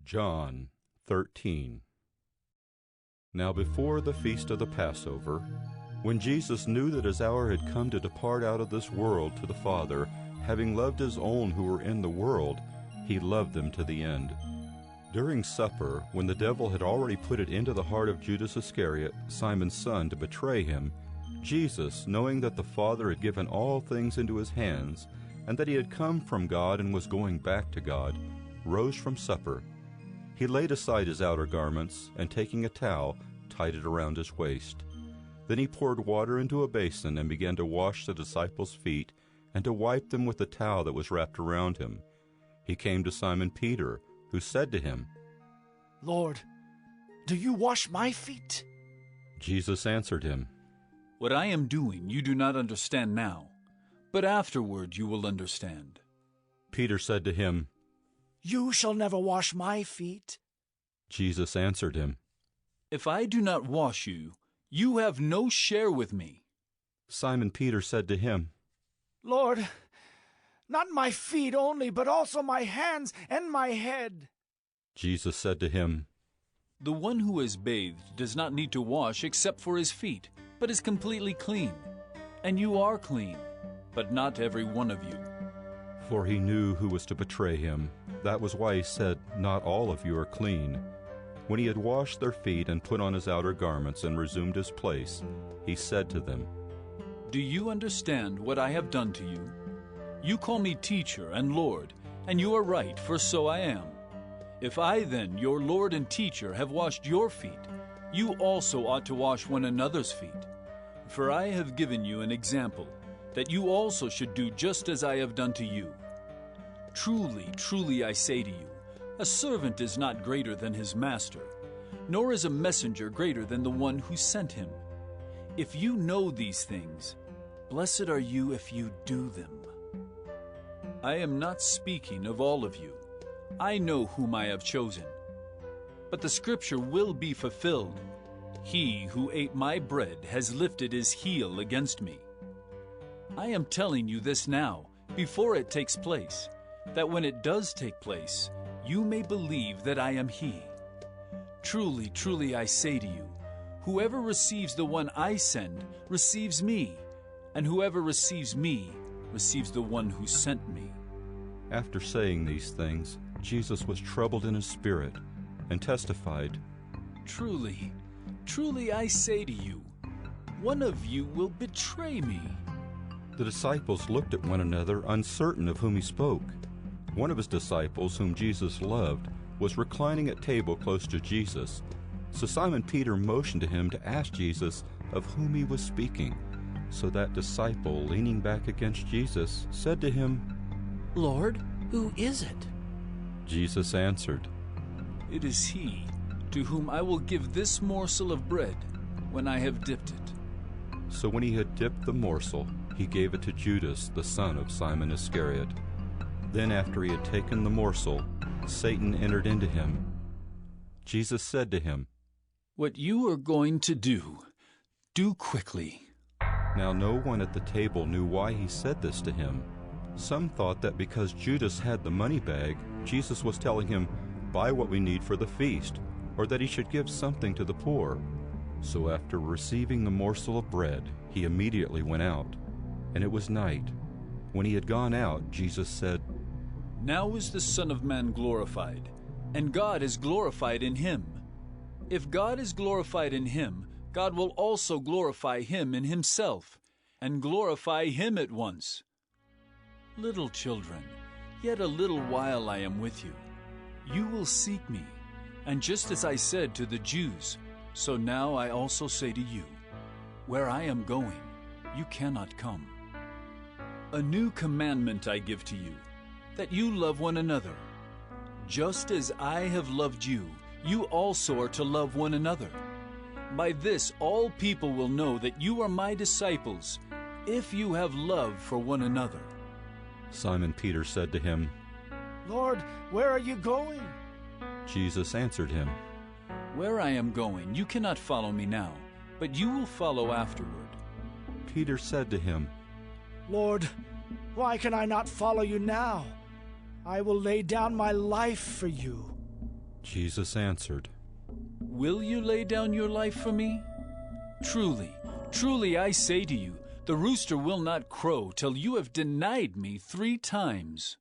John 13. Now before the feast of the Passover, when Jesus knew that his hour had come to depart out of this world to the Father, having loved his own who were in the world, he loved them to the end. During supper, when the devil had already put it into the heart of Judas Iscariot, Simon's son, to betray him, Jesus, knowing that the Father had given all things into his hands, and that he had come from God and was going back to God, rose from supper. He laid aside his outer garments, and taking a towel, tied it around his waist. Then he poured water into a basin and began to wash the disciples' feet and to wipe them with the towel that was wrapped around him. He came to Simon Peter, who said to him, "Lord, do you wash my feet?" Jesus answered him, "What I am doing you do not understand now, but afterward you will understand." Peter said to him, "You shall never wash my feet." Jesus answered him, "If I do not wash you, you have no share with me." Simon Peter said to him, "Lord, not my feet only, but also my hands and my head." Jesus said to him, "The one who is bathed does not need to wash except for his feet, but is completely clean. And you are clean, but not every one of you." For he knew who was to betray him. That was why he said, "Not all of you are clean." When he had washed their feet and put on his outer garments and resumed his place, he said to them, "Do you understand what I have done to you? You call me teacher and Lord, and you are right, for so I am. If I then, your Lord and teacher, have washed your feet, you also ought to wash one another's feet. For I have given you an example, that you also should do just as I have done to you. Truly, truly, I say to you, a servant is not greater than his master, nor is a messenger greater than the one who sent him. If you know these things, blessed are you if you do them. I am not speaking of all of you. I know whom I have chosen. But the scripture will be fulfilled. He who ate my bread has lifted his heel against me. I am telling you this now, before it takes place, that when it does take place, you may believe that I am he. Truly, truly, I say to you, whoever receives the one I send receives me, and whoever receives me receives the one who sent me." After saying these things, Jesus was troubled in his spirit, and testified, "Truly, truly, I say to you, one of you will betray me." The disciples looked at one another, uncertain of whom he spoke. One of his disciples, whom Jesus loved, was reclining at table close to Jesus. So Simon Peter motioned to him to ask Jesus of whom he was speaking. So that disciple, leaning back against Jesus, said to him, "Lord, who is it?" Jesus answered, "It is he to whom I will give this morsel of bread when I have dipped it." So when he had dipped the morsel, he gave it to Judas, the son of Simon Iscariot. Then after he had taken the morsel, Satan entered into him. Jesus said to him, "What you are going to do, do quickly." Now no one at the table knew why he said this to him. Some thought that because Judas had the money bag, Jesus was telling him, "Buy what we need for the feast," or that he should give something to the poor. So after receiving the morsel of bread, he immediately went out. And it was night. When he had gone out, Jesus said, "Now is the Son of Man glorified, and God is glorified in him. If God is glorified in him, God will also glorify him in himself, and glorify him at once. Little children, yet a little while I am with you. You will seek me, and just as I said to the Jews, so now I also say to you, where I am going, you cannot come. A new commandment I give to you, that you love one another. Just as I have loved you, you also are to love one another. By this all people will know that you are my disciples, if you have love for one another." Simon Peter said to him, "Lord, where are you going?" Jesus answered him, "Where I am going, you cannot follow me now, but you will follow afterward." Peter said to him, "Lord, why can I not follow you now? I will lay down my life for you." Jesus answered, Will you lay down your life for me? Truly, truly I say to you, the rooster will not crow till you have denied me 3 times.